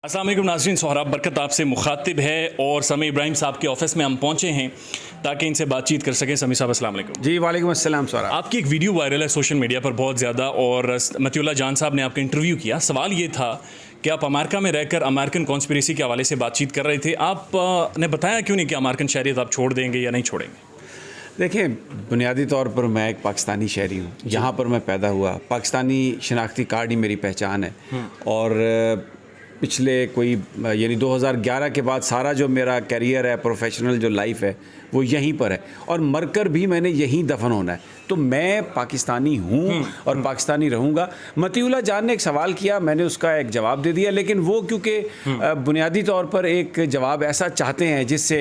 अस्सलाम वालेकुम नाज़रीन, सोहराब बरकत आपसे मुखातिब है और समी इब्राहिम साहब के ऑफिस में हम पहुंचे हैं ताकि इनसे बातचीत कर सकें। समी साहब अस्सलाम वालेकुम। जी वालेकुम अस्सलाम। सोहराब, आपकी एक वीडियो वायरल है सोशल मीडिया पर बहुत ज़्यादा और मतियुल्लाह जान साहब ने आपका इंटरव्यू किया। सवाल ये था कि आप अमेरिका में रहकर अमेरिकन कॉन्स्पिरेसी के हवाले से बातचीत कर रहे थे। आपने बताया क्यों नहीं कि अमेरिकन शहरियत आप छोड़ देंगे या नहीं छोड़ेंगे? देखिए, बुनियादी तौर पर मैं एक पाकिस्तानी शहरी हूँ। यहाँ पर मैं पैदा हुआ, पाकिस्तानी शनाख्ती कार्ड ही मेरी पहचान है। और पिछले कोई यानी 2011 के बाद सारा जो मेरा करियर है, प्रोफेशनल जो लाइफ है, वो यहीं पर है और मरकर भी मैंने यहीं दफन होना है। तो मैं पाकिस्तानी हूँ और पाकिस्तानी रहूँगा। मतियुल्लाह जान ने एक सवाल किया, मैंने उसका एक जवाब दे दिया, लेकिन वो क्योंकि बुनियादी तौर पर एक जवाब ऐसा चाहते हैं जिससे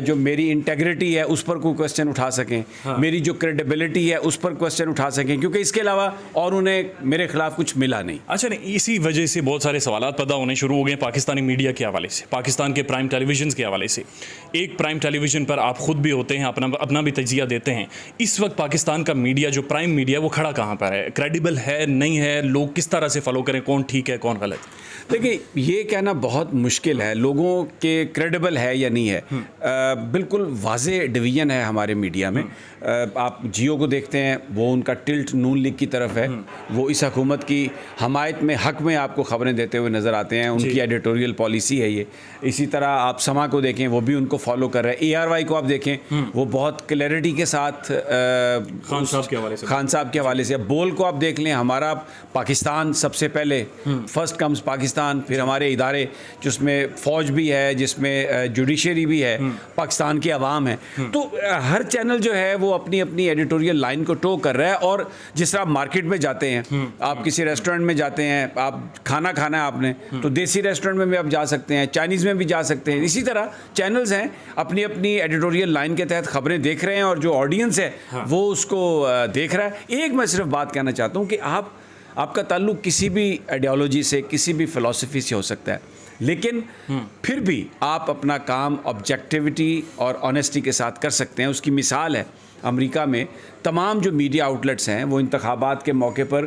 जो मेरी इंटेग्रिटी है उस पर कोई क्वेश्चन उठा सकें, मेरी जो क्रेडिबिलिटी है उस पर क्वेश्चन उठा सकें, क्योंकि इसके अलावा और उन्हें मेरे खिलाफ कुछ मिला नहीं। अच्छा, नहीं, इसी वजह से बहुत सारे सवालात पैदा होने शुरू हो गए पाकिस्तानी मीडिया के हवाले से, पाकिस्तान के प्राइम टेलीविजन के हवाले से। एक प्राइम टेलीविजन पर आप खुद भी होते हैं, अपना भी तजिया देते हैं। इस वक्त पाकिस्तान का मीडिया, जो प्राइम मीडिया, वो खड़ा कहाँ पर है? क्रेडिबल है, नहीं है? लोग किस तरह से फॉलो करें, कौन ठीक है कौन गलत? देखिए, ये कहना बहुत मुश्किल है लोगों के क्रेडिबल है या नहीं है। बिल्कुल वाज़े डिवीज़न है हमारे मीडिया में। आप जियो को देखते हैं, वो उनका टिल्ट नून लीग की तरफ है। वो इस हुकूमत की हमायत में, हक में आपको खबरें देते हुए नज़र आते हैं। उनकी एडिटोरियल पॉलिसी है ये। इसी तरह आप समा को देखें, वो भी उनको फॉलो कर रहे हैं। ARY को आप देखें, वो बहुत क्लैरिटी के साथ खान साहब के हवाले से। बोल को आप देख लें, हमारा पाकिस्तान सबसे पहले, फर्स्ट कम्स पाकिस्तान, फिर हमारे इदारे जिसमें फ़ौज भी है, जिसमें जुडिशरी भी है, पाकिस्तान की आवाम है। तो हर चैनल जो है वो अपनी अपनी एडिटोरियल लाइन को टो कर रहा है। और जिस तरह आप मार्केट में जाते हैं, आप किसी रेस्टोरेंट में जाते हैं, आप खाना खाना है आपने, तो देसी रेस्टोरेंट में भी आप जा सकते हैं, चाइनीज़ में भी जा सकते हैं। इसी तरह चैनल्स हैं, अपनी अपनी एडिटोरियल लाइन के तहत खबरें देख रहे हैं और जो ऑडियंस है वो उसको देख रहा है। एक मैं सिर्फ बात कहना चाहता हूँ कि आपका ताल्लुक किसी भी आइडियोलॉजी से, किसी भी फ़िलॉसफी से हो सकता है, लेकिन फिर भी आप अपना काम ऑब्जेक्टिविटी और ऑनेस्टी के साथ कर सकते हैं। उसकी मिसाल है अमेरिका में तमाम जो मीडिया आउटलेट्स हैं वो इंतखाबात के मौके पर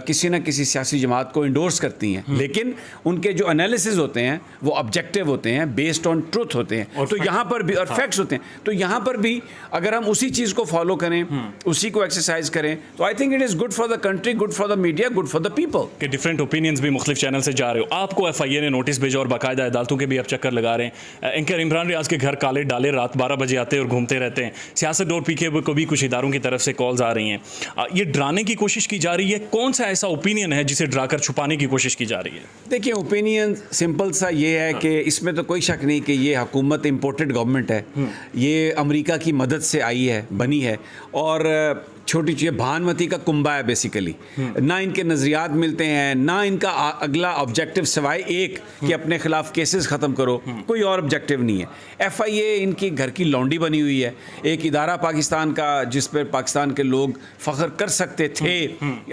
किसी न किसी सियासी जमात को इंडोर्स करती हैं, लेकिन उनके जो एनालिसिस होते हैं वो ऑब्जेक्टिव होते हैं, बेस्ड ऑन ट्रुथ होते हैं। और तो यहाँ पर भी और फैक्ट्स होते हैं। तो यहाँ पर भी अगर हम उसी चीज़ को फॉलो करें, उसी को एक्सरसाइज करें, तो I think it is good for the country, good for the media, good for the people. कि डिफरेंट ओपिनियंस भी मुख्तलिफ चैनल से जा रहे हो। आपको FIA ने नोटिस भेजा और बाकायदा अदालतों के भी आप चक्कर लगा रहे हैं। एंकर इमरान रियाज के घर काले डाले, रात 12 बजे आते और घूमते रहते हैं। सियासत और PK को भी कुछ इदारों की तरफ से कॉल्स आ रही हैं। ये डराने की कोशिश की जा रही है। कौन सा ऐसा ओपिनियन है जिसे डराकर छुपाने की कोशिश की जा रही है? देखिए, ओपिनियन सिंपल सा ये है कि इसमें तो कोई शक नहीं कि ये हुकूमत इम्पोर्टेड गवर्नमेंट है। ये अमेरिका की मदद से आई है, बनी है, और छोटी चीज़ भानमती का कुंबा है बेसिकली। ना इनके नज़रियात मिलते हैं, ना इनका अगला ऑब्जेक्टिव सिवाय एक कि अपने खिलाफ केसेस ख़त्म करो, कोई और ऑब्जेक्टिव नहीं है। FIA इनकी घर की लौंडी बनी हुई है, एक इदारा पाकिस्तान का जिस पर पाकिस्तान के लोग फ़ख्र कर सकते थे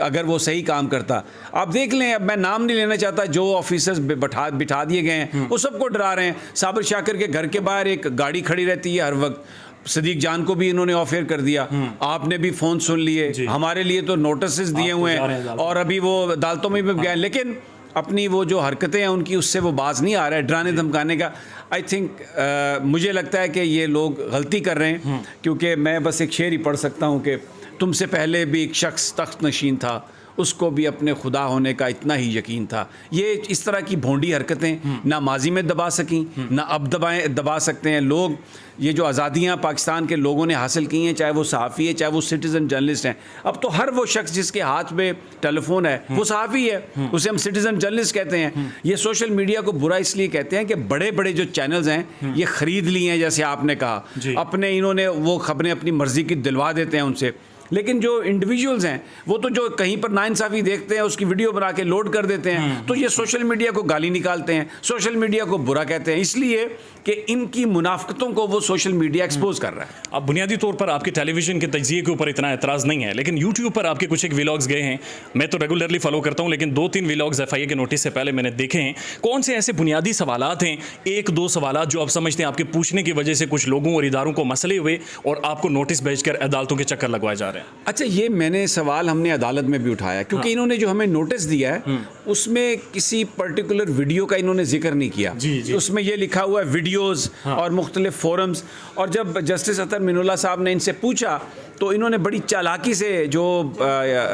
अगर वो सही काम करता। आप देख लें, अब मैं नाम नहीं लेना चाहता, जो ऑफिसर्स बिठा दिए गए हैं वो सबको डरा रहे हैं। साबिर शाकिर के घर के बाहर एक गाड़ी खड़ी रहती है हर वक्त। सदीक जान को भी इन्होंने ऑफर कर दिया, आपने भी फ़ोन सुन लिए, हमारे लिए तो नोटिस दिए हुए हैं और अभी वो अदालतों में भी गए, लेकिन अपनी वो जो हरकतें हैं उनकी, उससे वो बाज नहीं आ रहा है डराने धमकाने का। आई थिंक मुझे लगता है कि ये लोग गलती कर रहे हैं, क्योंकि मैं बस एक शेर ही पढ़ सकता हूँ कि तुमसे पहले भी एक शख्स तख्त नशीन था, उसको भी अपने खुदा होने का इतना ही यकीन था। ये इस तरह की भोंडी हरकतें ना माजी में दबा सकी, ना अब दबा सकते हैं लोग। ये जो आज़ादियाँ पाकिस्तान के लोगों ने हासिल की हैं, चाहे वो सहाफ़ी है, चाहे वो सिटीज़न जर्नलिस्ट हैं, अब तो हर वो शख्स जिसके हाथ में टेलीफोन है वो सहाफ़ी है, उसे हम सिटीज़न जर्नलिस्ट कहते हैं। ये सोशल मीडिया को बुरा इसलिए कहते हैं कि बड़े बड़े जो चैनल्स हैं ये ख़रीद लिए हैं, जैसे आपने कहा, अपने इन्होंने वो खबरें अपनी मर्ज़ी की दिलवा देते हैं उनसे। लेकिन जो इंडिविजुअल्स हैं वो तो जो कहीं पर नाइंसाफ़ी देखते हैं उसकी वीडियो बना के लोड कर देते हैं, तो ये सोशल मीडिया को गाली निकालते हैं, सोशल मीडिया को बुरा कहते हैं, इसलिए कि इनकी मुनाफिकतों को वो सोशल मीडिया एक्सपोज कर रहा है। अब बुनियादी तौर पर आपके टेलीविज़न के तज्जिए के ऊपर इतना एतराज़ नहीं है, लेकिन यूट्यूब पर आपके कुछ एक व्लॉग्स गए हैं। मैं तो रेगुलरली फॉलो करता हूँ, लेकिन 2-3 व्लॉग्स FIA के नोटिस से पहले मैंने देखे हैं। कौन से ऐसे बुनियादी सवालात हैं, 1-2 सवालात जो आप समझते हैं आपके पूछने की वजह से कुछ लोगों और इदारों को मसले हुए और आपको नोटिस भेजकर अदालतों के चक्कर लगवाए जा रहे हैं? रहे हैं? अच्छा, ये मैंने सवाल हमने अदालत में भी उठाया, क्योंकि इन्होंने जो हमें नोटिस दिया है उसमें किसी पर्टिकुलर वीडियो का इन्होंने जिक्र नहीं किया। जी। उसमें ये लिखा हुआ है वीडियोस और मुख्तलिफ फोरम्स। और जब जस्टिस अतर मिनुल्लाह साहब ने इनसे पूछा तो इन्होंने बड़ी चालाकी से, जो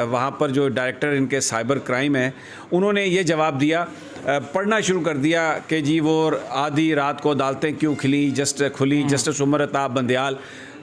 वहाँ पर जो डायरेक्टर इनके साइबर क्राइम है, उन्होंने ये जवाब दिया, पढ़ना शुरू कर दिया कि जी वो आधी रात को अदालतें क्यों खुली, जस्टिस उमर अताब बंदयाल।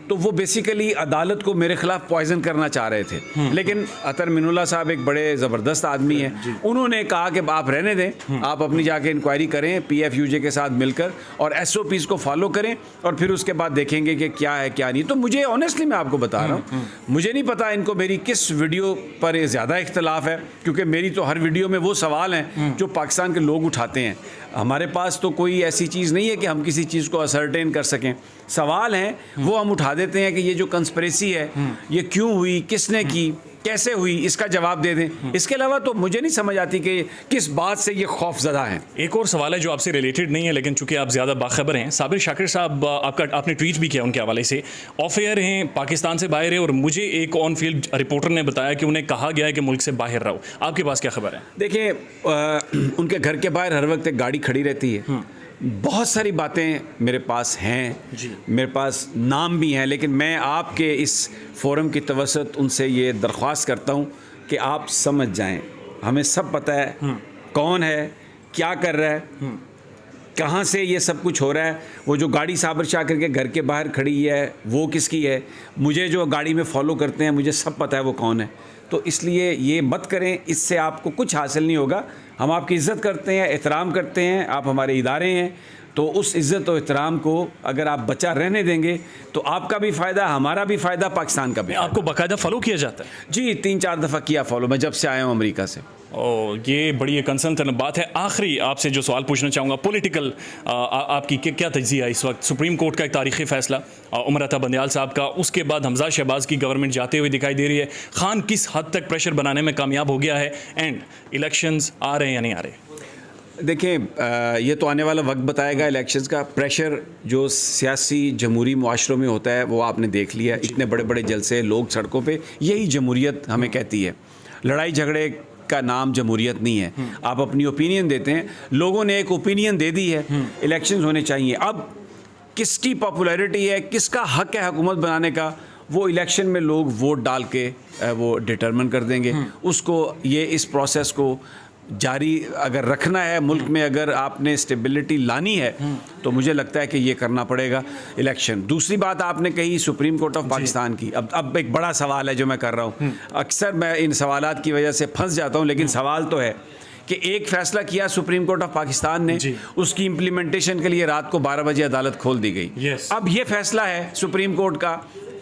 तो वो बेसिकली अदालत को मेरे खिलाफ पॉइजन करना चाह रहे थे। लेकिन अतर मिनुल्लाह साहब एक बड़े ज़बरदस्त आदमी हैं, उन्होंने कहा कि आप रहने दें, आप अपनी जाके इंक्वायरी करें PFUJ के साथ मिलकर और SOPs को फॉलो करें और फिर उसके बाद देखेंगे कि क्या है क्या नहीं। तो मुझे ऑनेस्टली मैं आपको बता रहा हूँ, मुझे नहीं पता इनको मेरी किस वीडियो पर ज़्यादा इख्तलाफ है, क्योंकि मेरी तो हर वीडियो में वो सवाल हैं जो पाकिस्तान के लोग उठाते हैं। हमारे पास तो कोई ऐसी चीज़ नहीं है कि हम किसी चीज़ को असर्टेन कर सकें। सवाल हैं वो हम उठा देते हैं कि ये जो कंस्पिरेसी है ये क्यों हुई, किसने की, कैसे हुई, इसका जवाब दे दें। इसके अलावा तो मुझे नहीं समझ आती कि किस बात से ये खौफजदा हैं। एक और सवाल है जो आपसे रिलेटेड नहीं है, लेकिन चूंकि आप ज़्यादा बाखबर हैं। साबिर शाकिर साहब, आपने ट्वीट भी किया उनके हवाले से, ऑफ एयर हैं, पाकिस्तान से बाहर है, और मुझे एक ऑन फील्ड रिपोर्टर ने बताया कि उन्हें कहा गया है कि मुल्क से बाहर रहो। आपके पास क्या खबर है? देखिए, उनके घर के बाहर हर वक्त एक गाड़ी खड़ी रहती है। बहुत सारी बातें मेरे पास हैं, मेरे पास नाम भी हैं, लेकिन मैं आपके इस फोरम की तवसत उनसे ये दरख्वास्त करता हूँ कि आप समझ जाएं। हमें सब पता है कौन है, क्या कर रहा है, कहाँ से ये सब कुछ हो रहा है। वो जो गाड़ी साबिर शाकिर के घर के बाहर खड़ी है वो किसकी है, मुझे जो गाड़ी में फॉलो करते हैं मुझे सब पता है वो कौन है। तो इसलिए ये मत करें, इससे आपको कुछ हासिल नहीं होगा। हम आपकी इज़्ज़त करते हैं, एहतराम करते हैं, आप हमारे इदारे हैं, तो उस इज़्ज़त और एहतराम को अगर आप बचा रहने देंगे तो आपका भी फ़ायदा, हमारा भी फ़ायदा, पाकिस्तान का भी। आपको बाकायदा फॉलो किया जाता है? जी, 3-4 दफ़ा किया फॉलो मैं जब से आया हूँ अमेरिका से। ये बड़ी कंसर्न बात है। आखिरी आपसे जो सवाल पूछना चाहूँगा, पॉलिटिकल आपकी क्या तज्ज़िया है इस वक्त? सुप्रीम कोर्ट का एक तारीख़ी फ़ैसला उमर अता बंदयाल साहब का, उसके बाद हमजा शहबाज़ की गवर्नमेंट जाते हुए दिखाई दे रही है। खान किस हद तक प्रेशर बनाने में कामयाब हो गया है, एंड इलेक्शंस आ रहे हैं या नहीं आ रहे? देखिए, ये तो आने वाला वक्त बताएगा इलेक्शंस का। प्रेशर जो सियासी जमहूरी मुआशरों में होता है वो आपने देख लिया। इतने बड़े बड़े जलसे, लोग सड़कों पे, यही जमहूरियत हमें कहती है। लड़ाई झगड़े का नाम जमहूरियत नहीं है। आप अपनी ओपिनियन देते हैं, लोगों ने एक ओपिनियन दे दी है, इलेक्शंस होने चाहिए। अब किसकी पॉपुलैरिटी है, किसका हक है हुकूमत बनाने का, वो इलेक्शन में लोग वोट डाल के वो डिटरमिन कर देंगे उसको। ये इस प्रोसेस को जारी अगर रखना है, मुल्क में अगर आपने स्टेबिलिटी लानी है तो मुझे लगता है कि ये करना पड़ेगा इलेक्शन। दूसरी बात आपने कही सुप्रीम कोर्ट ऑफ पाकिस्तान की। अब एक बड़ा सवाल है जो मैं कर रहा हूँ। अक्सर मैं इन सवालात की वजह से फंस जाता हूँ, लेकिन सवाल तो है कि एक फ़ैसला किया सुप्रीम कोर्ट ऑफ पाकिस्तान ने, उसकी इम्प्लीमेंटेशन के लिए रात को 12 बजे अदालत खोल दी गई। अब ये फ़ैसला है सुप्रीम कोर्ट का,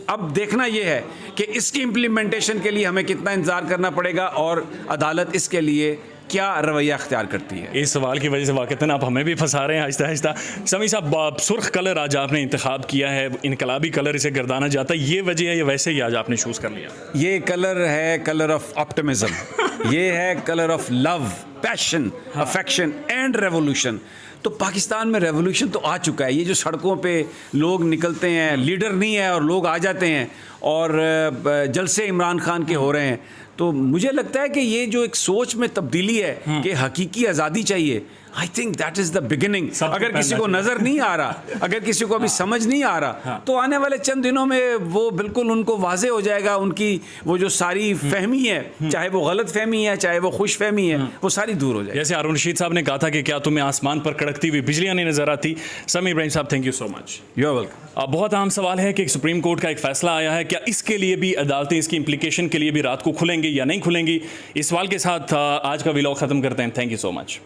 अब देखना ये है कि इसकी इम्प्लीमेंटेशन के लिए हमें कितना इंतज़ार करना पड़ेगा और अदालत इसके लिए क्या रवैया अख्तियार करती है। इस सवाल की वजह से वाक़तन आप हमें भी फंसा रहे हैं आहिस्ता आहिस्ता। समी साहब, सुर्ख कलर आज आपने इंतखाब किया है, इनकलाबी कलर इसे गर्दाना जाता है, ये वजह है या वैसे ही आज आपने चूज़ कर लिया? ये कलर है कलर ऑफ ऑप्टिमिज्म, ये है colour of love, passion, affection and revolution. तो पाकिस्तान में रेवोल्यूशन तो आ चुका है। ये जो सड़कों पे लोग निकलते हैं, लीडर नहीं है और लोग आ जाते हैं और जलसे इमरान खान के हो रहे हैं, तो मुझे लगता है कि ये जो एक सोच में तब्दीली है कि हकीकी आज़ादी चाहिए, I think that is the beginning. अगर किसी को नज़र नहीं आ रहा, अगर किसी को अभी समझ नहीं आ रहा, तो आने वाले चंद दिनों में वो बिल्कुल उनको वाज़े हो जाएगा। उनकी वो जो सारी फहमी है, चाहे वो गलत फहमी है, चाहे वो खुश फहमी है, वो सारी दूर हो जाएगी। जैसे हारून रशीद साहब ने कहा था कि क्या तुम्हें आसमान पर कड़कती हुई बिजलियाँ नहीं नज़र आती? समी इब्राहिम साहब, thank you so much. You are welcome. बहुत अहम सवाल है कि सुप्रीम कोर्ट का एक फैसला आया है, क्या इसके लिए भी अदालतें इसकी इम्प्लीकेशन के लिए भी रात को खुलेंगी या नहीं खुलेंगी? इस सवाल के साथ आज का व्लॉग ख़त्म करते हैं। Thank you so much.